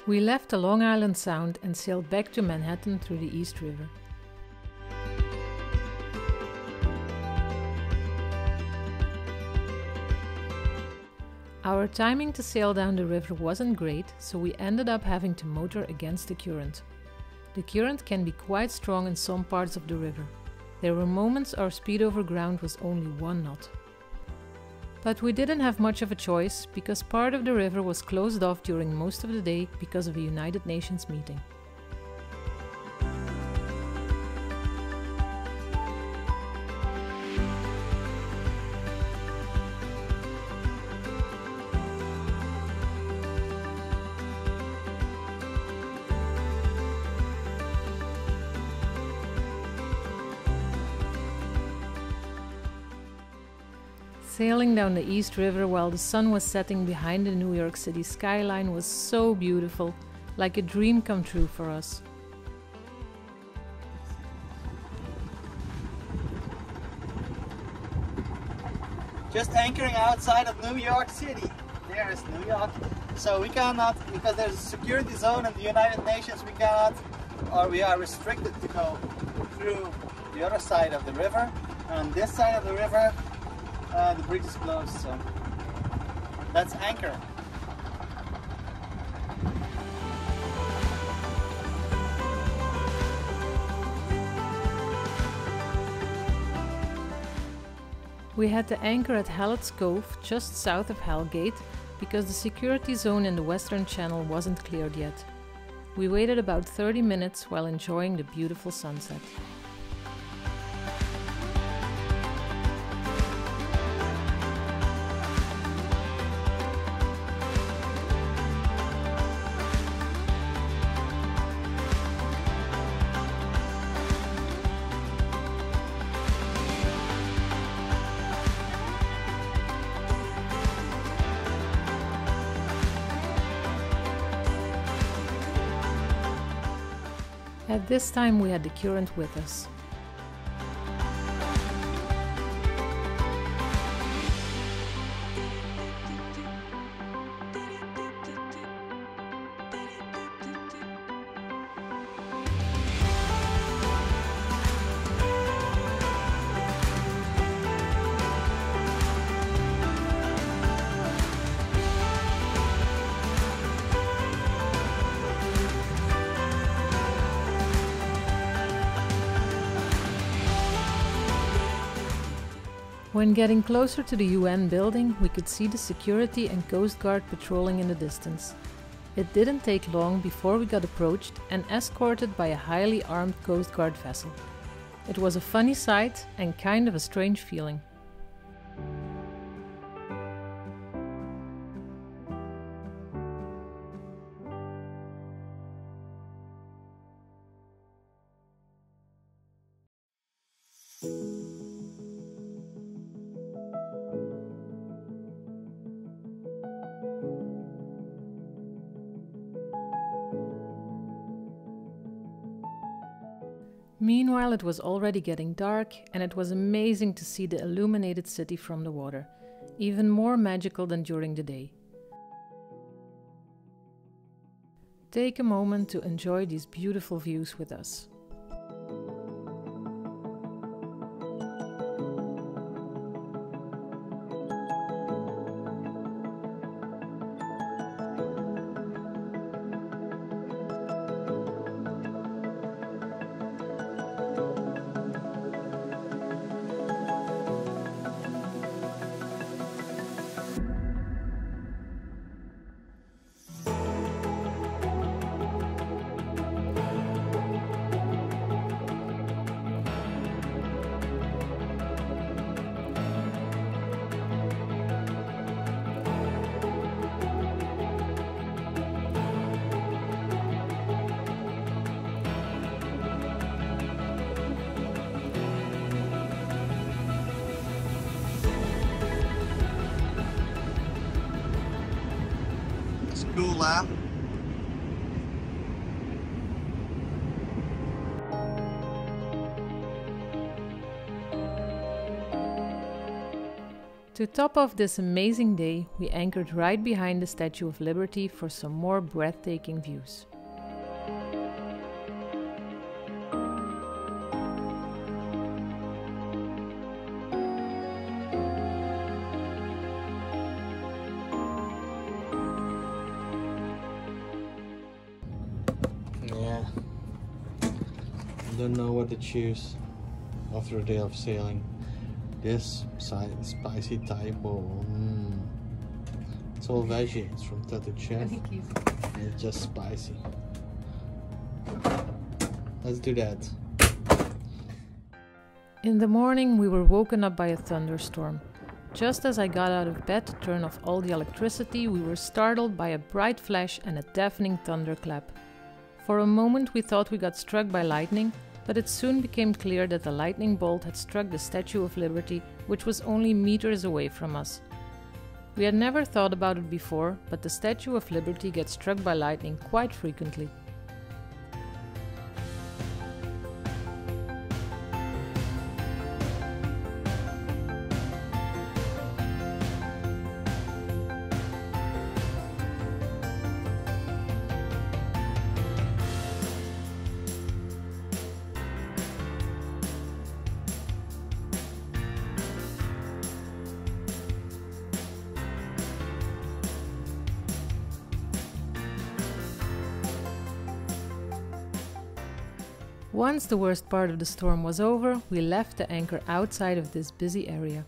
We left the Long Island Sound and sailed back to Manhattan through the East River. Our timing to sail down the river wasn't great, so we ended up having to motor against the current. The current can be quite strong in some parts of the river. There were moments our speed over ground was only 1 knot. But we didn't have much of a choice because part of the river was closed off during most of the day because of a United Nations meeting. Sailing down the East River while the sun was setting behind the New York City skyline was so beautiful, like a dream come true for us. Just anchoring outside of New York City. There is New York. So we cannot, because there's a security zone in the United Nations, we cannot, or we are restricted to go through the other side of the river. And on this side of the river, the bridge is closed, so that's anchor. We had to anchor at Hallett's Cove, just south of Hell Gate, because the security zone in the Western Channel wasn't cleared yet. We waited about 30 minutes while enjoying the beautiful sunset. At this time we had the current with us. When getting closer to the UN building, we could see the security and Coast Guard patrolling in the distance. It didn't take long before we got approached and escorted by a highly armed Coast Guard vessel. It was a funny sight and kind of a strange feeling. Meanwhile, it was already getting dark, and it was amazing to see the illuminated city from the water, even more magical than during the day. Take a moment to enjoy these beautiful views with us. Cool, huh? To top off this amazing day, we anchored right behind the Statue of Liberty for some more breathtaking views. Yeah, I don't know what to choose after a day of sailing. This spicy Thai bowl. It's all veggie. It's from Tattooed Chef. And it's just spicy. Let's do that. In the morning, we were woken up by a thunderstorm. Just as I got out of bed to turn off all the electricity, we were startled by a bright flash and a deafening thunderclap. For a moment we thought we got struck by lightning, but it soon became clear that the lightning bolt had struck the Statue of Liberty, which was only meters away from us. We had never thought about it before, but the Statue of Liberty gets struck by lightning quite frequently. Once the worst part of the storm was over, we left the anchor outside of this busy area.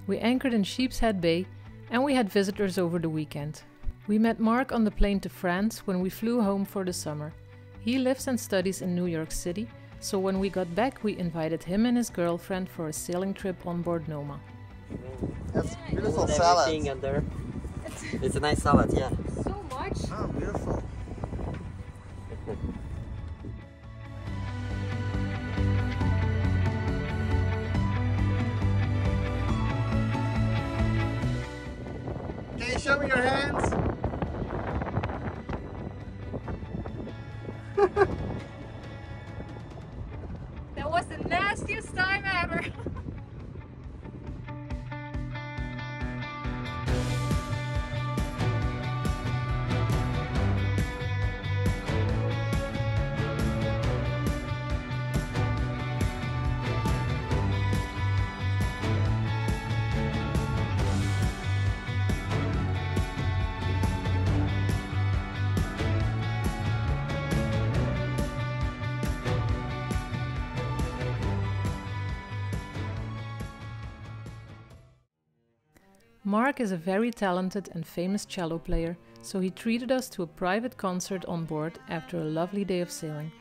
We anchored in Sheepshead Bay and we had visitors over the weekend. We met Mark on the plane to France when we flew home for the summer. He lives and studies in New York City, so when we got back we invited him and his girlfriend for a sailing trip on board Noma. That's beautiful salad. Under. It's a nice salad, yeah. So much! Oh, beautiful. Can you show me your hands? That was the nastiest time ever! Mark is a very talented and famous cello player, so he treated us to a private concert on board after a lovely day of sailing.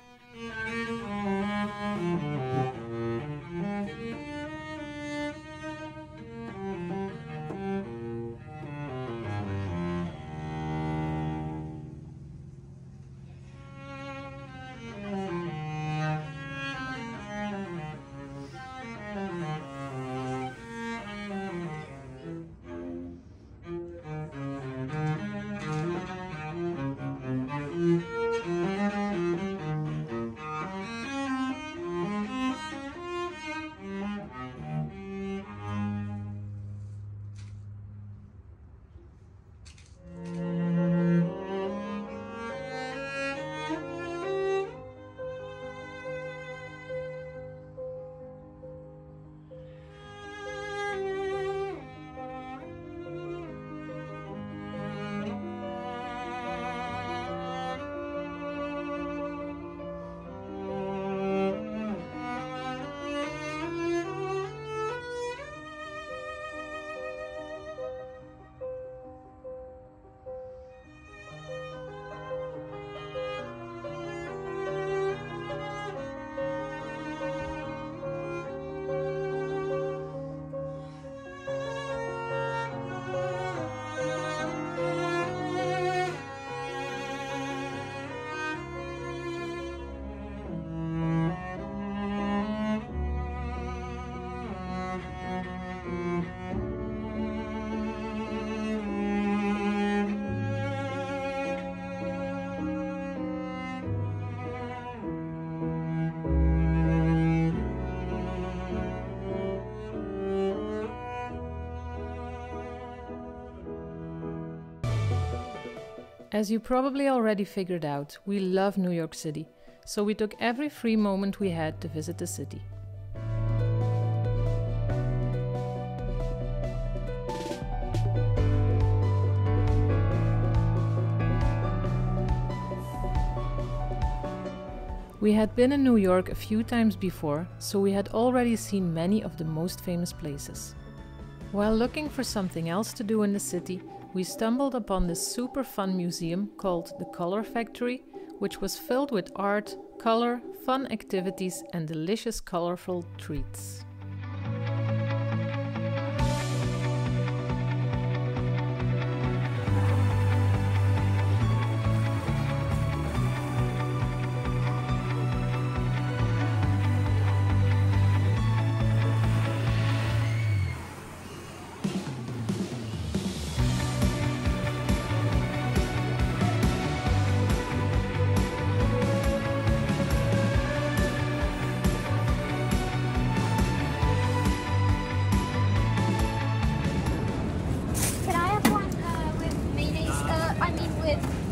As you probably already figured out, we love New York City, so we took every free moment we had to visit the city. We had been in New York a few times before, so we had already seen many of the most famous places. While looking for something else to do in the city, we stumbled upon this super fun museum called the Color Factory, which was filled with art, color, fun activities and delicious colorful treats.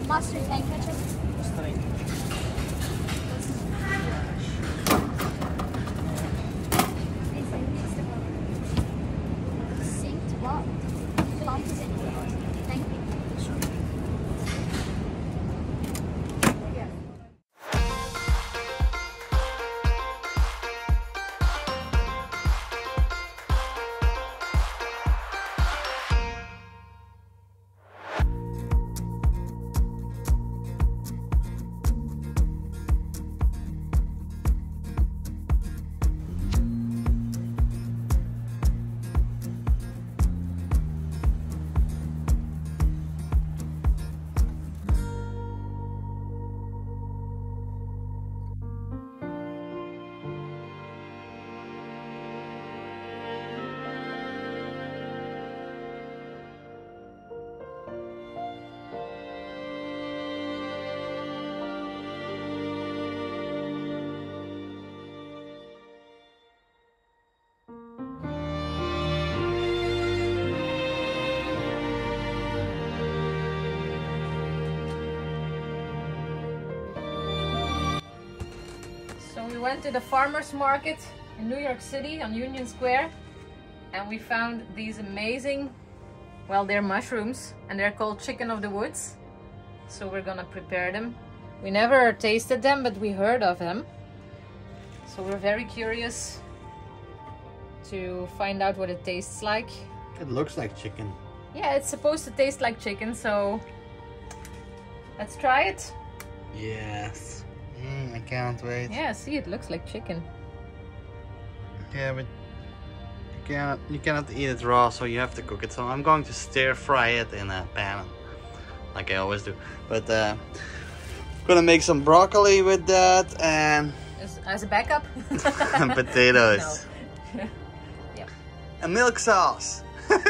Mustard and ketchup. Synced what? Lumps in here. Thank you. We went to the farmers market in New York City on Union Square and we found these amazing, well, they're mushrooms and they're called chicken of the woods. So we're gonna prepare them. We never tasted them, but we heard of them. So we're very curious to find out what it tastes like. It looks like chicken. Yeah, it's supposed to taste like chicken, so let's try it. Yes. I can't wait. Yeah, see, it looks like chicken. Yeah, but you cannot eat it raw, so you have to cook it. So I'm going to stir fry it in a pan, like I always do. But gonna make some broccoli with that and as a backup. and potatoes. No. Yep. And milk sauce. Okay,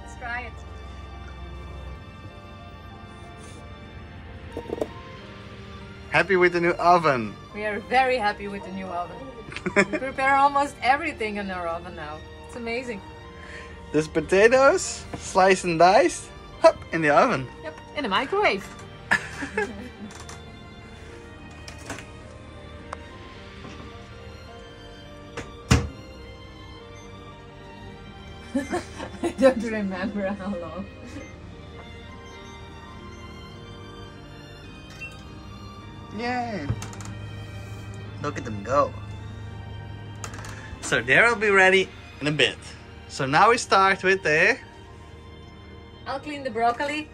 let's try it. Happy with the new oven. We are very happy with the new oven. We prepare almost everything in our oven now. It's amazing. This potatoes, sliced and diced, hop, in the oven. Yep, in the microwave. I don't remember how long. Yay! Look at them go. So they'll be ready in a bit. So now we start with the... I'll clean the broccoli.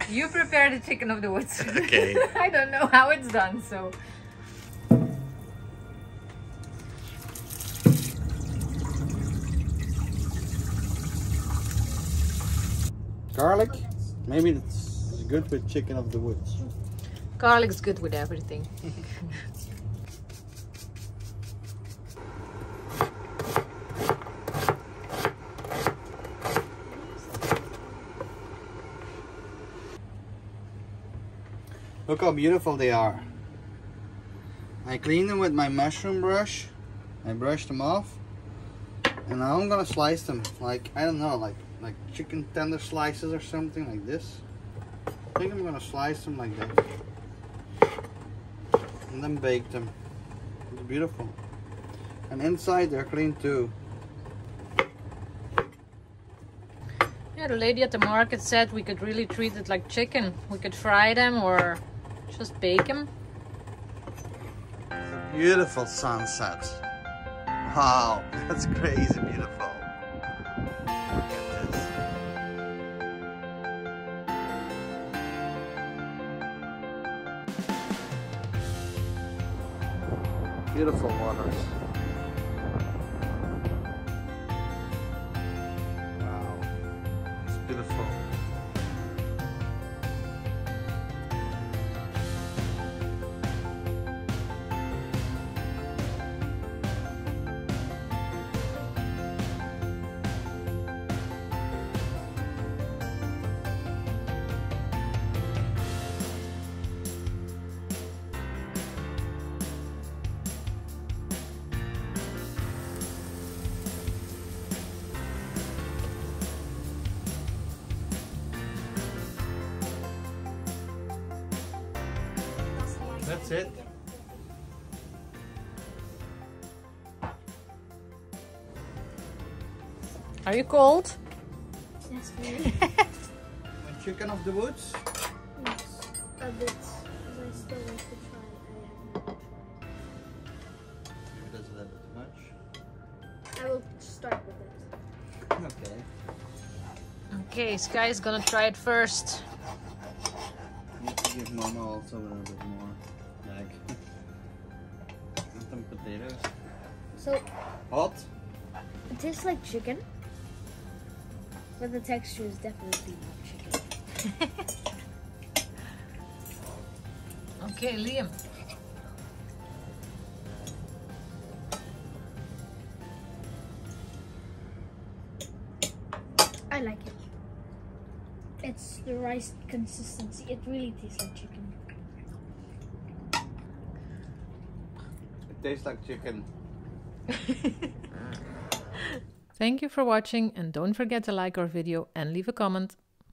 You prepare the chicken of the woods. Okay. I don't know how it's done, so... Garlic? Maybe it's good with chicken of the woods. Garlic's good with everything. Look how beautiful they are. I cleaned them with my mushroom brush. I brushed them off. And now I'm gonna slice them like, I don't know, like like chicken tender slices or something like this. I think I'm gonna slice them like that and then bake them. It's beautiful. And inside they're clean too. Yeah, the lady at the market said we could really treat it like chicken. We could fry them or just bake them. Beautiful sunset. Wow, that's crazy beautiful. Look at this. Beautiful waters. Wow, it's beautiful. That's it. Are you cold? Yes, very. A chicken of the woods. Yes, a bit. Because I still want to try. I haven't tried. Maybe that's a little bit too much. I will start with it. Okay. Okay, Sky's gonna try it first. Need to give Mama also a little bit more. Like some potatoes. So Hot. it tastes like chicken, but the texture is definitely not chicken. Okay, Liam. I like it. It's the rice consistency. It really tastes like chicken. It tastes like chicken. Thank you for watching and don't forget to like our video and leave a comment.